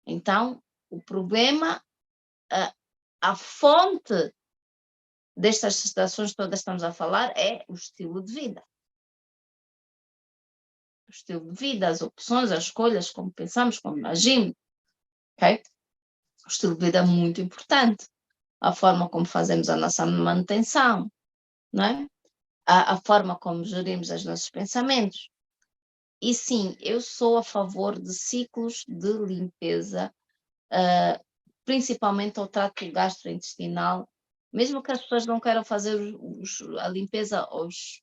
Então, o problema, a fonte destas situações todas que estamos a falar é o estilo de vida. O estilo de vida, as opções, as escolhas, como pensamos, como agimos. Okay? O estilo de vida é muito importante. A forma como fazemos a nossa manutenção, não é? A forma como gerimos os nossos pensamentos. E sim, eu sou a favor de ciclos de limpeza, principalmente ao trato gastrointestinal, mesmo que as pessoas não queiram fazer a limpeza aos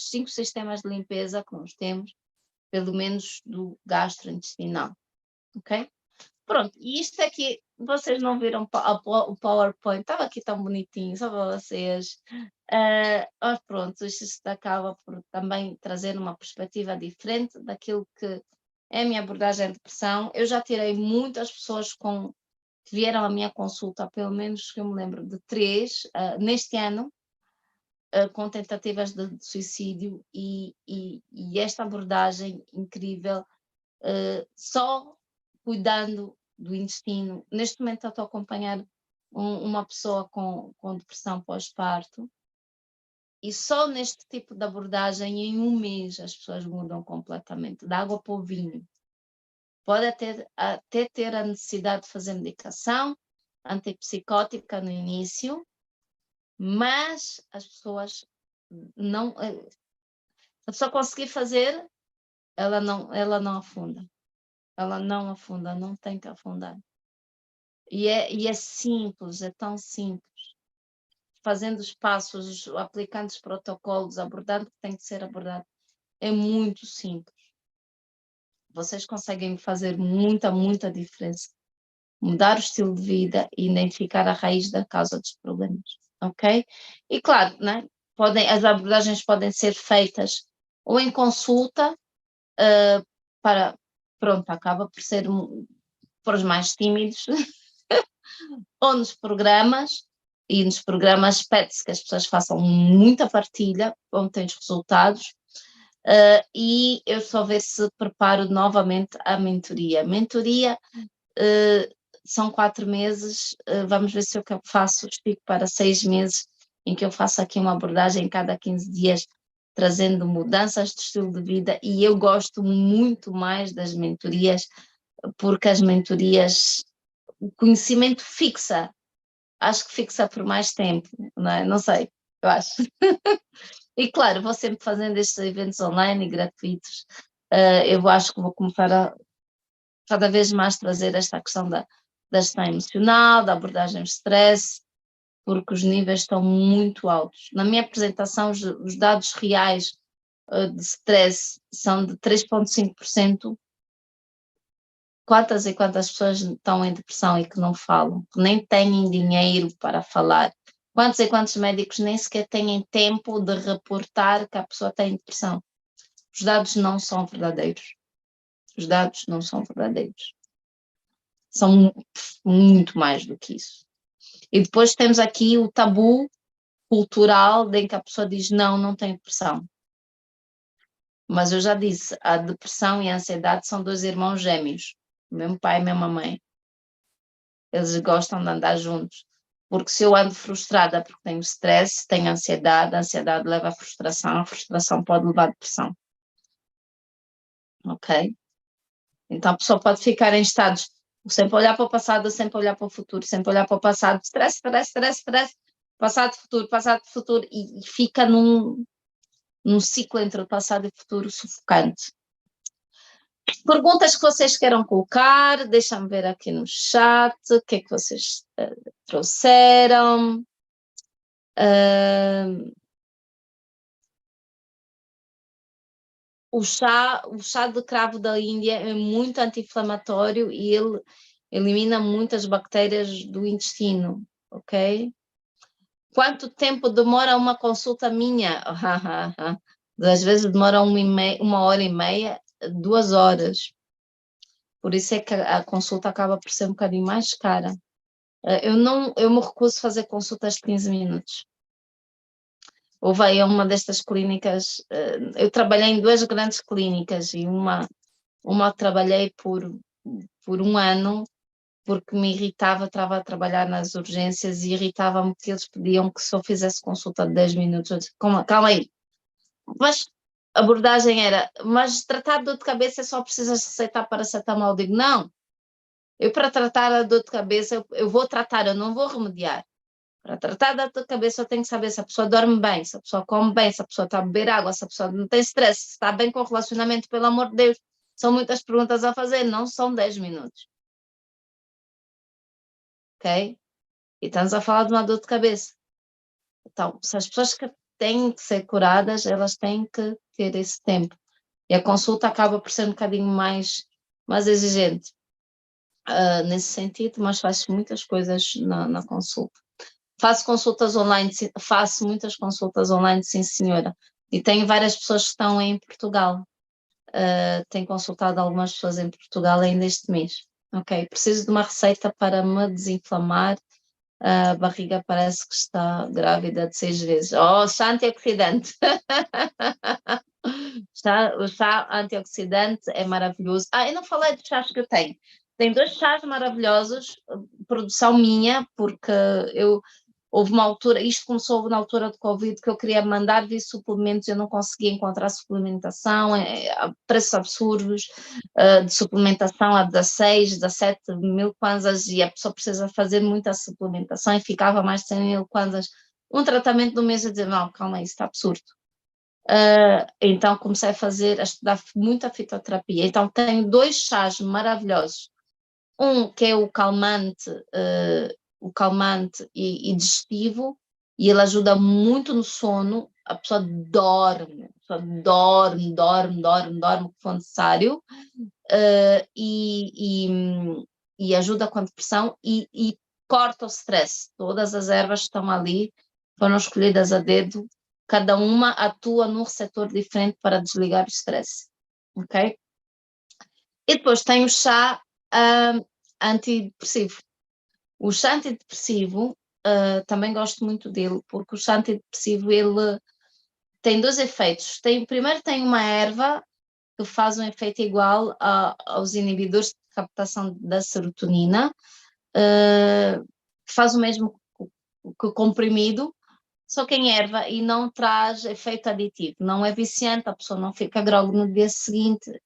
5 sistemas de limpeza que nós temos, pelo menos do gastrointestinal, ok? Pronto, e isto aqui, vocês não viram o PowerPoint, estava aqui tão bonitinho, só para vocês. Pronto, isto acaba por também trazer uma perspectiva diferente daquilo que é a minha abordagem de depressão. Eu já tirei muitas pessoas que vieram à minha consulta, pelo menos que eu me lembro de 3, neste ano, com tentativas de suicídio, e esta abordagem incrível, só cuidando do intestino. Neste momento eu estou a acompanhar uma pessoa com depressão pós-parto, e só neste tipo de abordagem, em 1 mês, as pessoas mudam completamente, da água para o vinho. Pode até ter a necessidade de fazer medicação antipsicótica no início, mas as pessoas não... A pessoa conseguir fazer, ela não afunda. Ela não afunda, não tem que afundar. E é simples, é tão simples. Fazendo os passos, aplicando os protocolos, abordando o que tem que ser abordado. É muito simples. Vocês conseguem fazer muita, muita diferença. Mudar o estilo de vida e identificar a raiz da causa dos problemas, ok? E claro, né, as abordagens podem ser feitas ou em consulta, pronto, acaba por ser para os mais tímidos, ou nos programas, e nos programas pede-se que as pessoas façam muita partilha, onde tem os resultados, e eu só ver se preparo novamente a mentoria. Mentoria são 4 meses, vamos ver se eu faço, estico para 6 meses, em que eu faço aqui uma abordagem cada 15 dias, trazendo mudanças de estilo de vida, e eu gosto muito mais das mentorias, porque as mentorias, o conhecimento fixa, acho que fixa por mais tempo, não é? Não sei, eu acho. E claro, vou sempre fazendo estes eventos online e gratuitos, eu acho que vou começar a cada vez mais trazer esta questão da gestão emocional, da abordagem de stress, porque os níveis estão muito altos. Na minha apresentação, os dados reais de stress são de 3,5%. Quantas e quantas pessoas estão em depressão e que não falam, que nem têm dinheiro para falar? Quantos e quantos médicos nem sequer têm tempo de reportar que a pessoa tem depressão? Os dados não são verdadeiros. Os dados não são verdadeiros. São muito mais do que isso. E depois temos aqui o tabu cultural em que a pessoa diz não tenho depressão. Mas eu já disse, a depressão e a ansiedade são 2 irmãos gêmeos, mesmo pai e mesma mãe. Eles gostam de andar juntos. Porque se eu ando frustrada porque tenho stress, tenho ansiedade, a ansiedade leva à frustração, a frustração pode levar à depressão. Ok? Então a pessoa pode ficar em estados, sempre olhar para o passado, sempre olhar para o futuro, sempre olhar para o passado, stress, passado, futuro, e fica num ciclo entre o passado e o futuro sufocante. Perguntas que vocês queiram colocar, deixa-me ver aqui no chat, o que é que vocês trouxeram. O chá de cravo da Índia é muito anti-inflamatório e ele elimina muitas bactérias do intestino, ok? Quanto tempo demora uma consulta minha? Às vezes demora 1h30, 2 horas. Por isso é que a consulta acaba por ser um bocadinho mais cara. Eu me recuso a fazer consultas de 15 minutos. Houve aí uma destas clínicas, eu trabalhei em 2 grandes clínicas e uma trabalhei por 1 ano porque me irritava, estava a trabalhar nas urgências e irritava-me que eles pediam que só fizesse consulta de 10 minutos. Eu disse, calma aí. Mas a abordagem era, mas tratar de dor de cabeça só precisas receitar paracetamol. Eu digo, não, eu para tratar a dor de cabeça, eu vou tratar, eu não vou remediar. Para tratar da dor de cabeça eu tenho que saber se a pessoa dorme bem, se a pessoa come bem, se a pessoa está a beber água, se a pessoa não tem stress, se está bem com o relacionamento, pelo amor de Deus. São muitas perguntas a fazer, não são 10 minutos. Ok? E estamos a falar de uma dor de cabeça. Então, se as pessoas que têm que ser curadas, elas têm que ter esse tempo. E a consulta acaba por ser um bocadinho mais exigente nesse sentido, mas faz muitas coisas na consulta. Faço consultas online, faço muitas consultas online, sim senhora. E tenho várias pessoas que estão em Portugal. Tenho consultado algumas pessoas em Portugal ainda este mês. Ok, preciso de uma receita para me desinflamar. A barriga parece que está grávida de 6 vezes. Oh, chá antioxidante. O chá antioxidante é maravilhoso. Eu não falei dos chás que eu tenho. Tenho 2 chás maravilhosos, produção minha, porque houve uma altura, isto começou na altura do Covid, que eu queria mandar vir suplementos, eu não conseguia encontrar suplementação, preços absurdos de suplementação a 16, 17 mil kwanzas, e a pessoa precisa fazer muita suplementação e ficava mais de 100 mil kwanzas. Um tratamento do mês, a dizer, não, calma aí, isso está absurdo. Então comecei a estudar muita fitoterapia. Então tenho 2 chás maravilhosos. Um que é o calmante e digestivo, e ele ajuda muito no sono. A pessoa dorme o que for necessário, e ajuda com a depressão e corta o stress. Todas as ervas que estão ali foram escolhidas a dedo, cada uma atua num receptor diferente para desligar o stress, ok? E depois tem o chá antidepressivo. O chá antidepressivo, também gosto muito dele, porque o chá antidepressivo ele tem 2 efeitos. Primeiro tem uma erva que faz um efeito igual aos inibidores de captação da serotonina, que faz o mesmo que o comprimido, só que em erva, e não traz efeito aditivo, não é viciante, a pessoa não fica grogue no dia seguinte.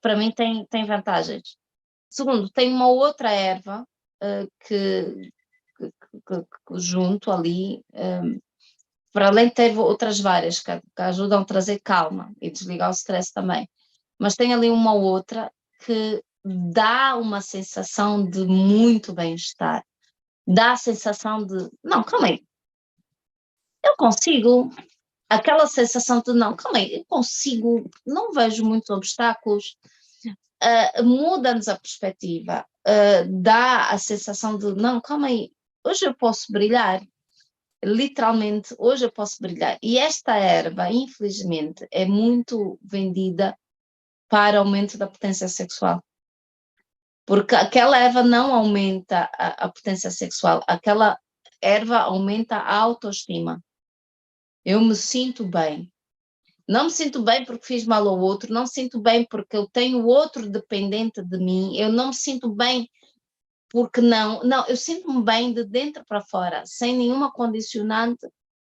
Para mim tem vantagens. Segundo, tem uma outra erva que junto ali, para além de ter outras várias que ajudam a trazer calma e desligar o stress também, mas tem ali uma outra que dá uma sensação de muito bem-estar, dá a sensação de, não, calma aí, eu consigo, aquela sensação de, não, calma aí, eu consigo, não vejo muitos obstáculos, muda-nos a perspectiva, dá a sensação de, não, calma aí, hoje eu posso brilhar, literalmente, hoje eu posso brilhar. E esta erva, infelizmente, é muito vendida para aumento da potência sexual. Porque aquela erva não aumenta a potência sexual, aquela erva aumenta a autoestima. Eu me sinto bem. Não me sinto bem porque fiz mal ao outro, não me sinto bem porque eu tenho outro dependente de mim, eu não me sinto bem porque não, eu sinto-me bem de dentro para fora, sem nenhuma condicionante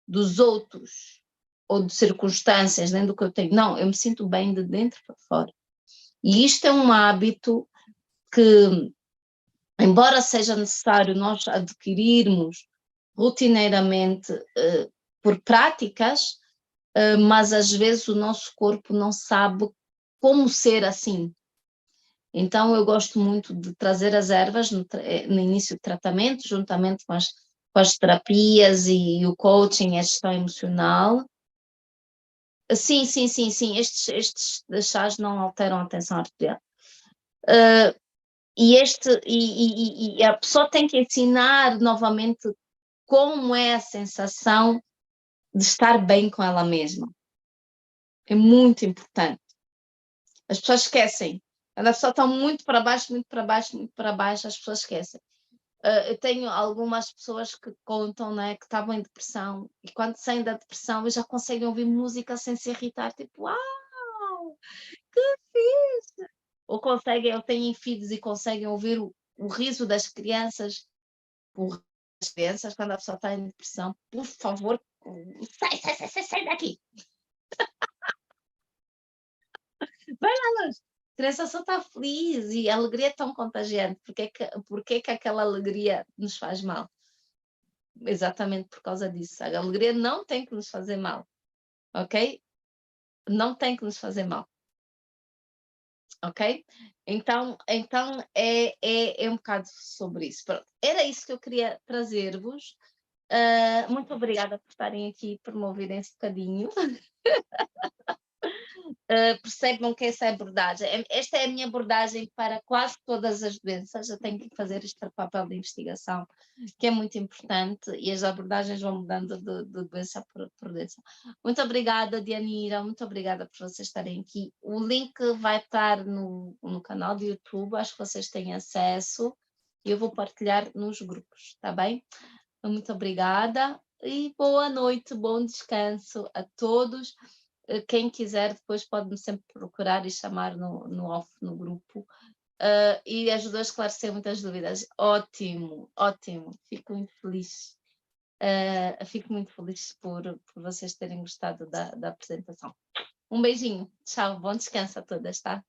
dos outros, ou de circunstâncias, nem do que eu tenho. Não, eu me sinto bem de dentro para fora. E isto é um hábito que, embora seja necessário nós adquirirmos rotineiramente por práticas, mas às vezes o nosso corpo não sabe como ser assim. Então eu gosto muito de trazer as ervas no início do tratamento, juntamente com as terapias e o coaching e a gestão emocional. Sim, sim, sim, sim, estes chás não alteram a tensão arterial. E a pessoa tem que ensinar novamente como é a sensação de estar bem com ela mesma. É muito importante. As pessoas esquecem. Quando a pessoa está muito para baixo, muito para baixo, muito para baixo, as pessoas esquecem. Eu tenho algumas pessoas que contam, né, que estavam em depressão e quando saem da depressão já conseguem ouvir música sem se irritar, tipo, uau, que fixe! Ou conseguem, eu tenho filhos e conseguem ouvir o riso das crianças, as crianças, quando a pessoa está em depressão, por favor, sai daqui. Vai lá, Luz. A criança só está feliz e a alegria é tão contagiante. Porque que aquela alegria nos faz mal? Exatamente por causa disso. A alegria não tem que nos fazer mal, ok? Não tem que nos fazer mal, ok? Então é um bocado sobre isso. Pronto. Era isso que eu queria trazer-vos. Muito obrigada por estarem aqui, por me ouvirem esse bocadinho. Percebam que essa é a abordagem. Esta é a minha abordagem para quase todas as doenças. Eu tenho que fazer este papel de investigação, que é muito importante, e as abordagens vão mudando de doença por doença. Muito obrigada, Dianira, muito obrigada por vocês estarem aqui. O link vai estar no canal do YouTube, acho que vocês têm acesso, e eu vou partilhar nos grupos, tá bem? Muito obrigada e boa noite, bom descanso a todos. Quem quiser depois pode-me sempre procurar e chamar no off, no grupo, e ajudou a esclarecer muitas dúvidas. Ótimo, ótimo, fico muito feliz. Fico muito feliz por vocês terem gostado da apresentação. Um beijinho, tchau, bom descanso a todas, tá?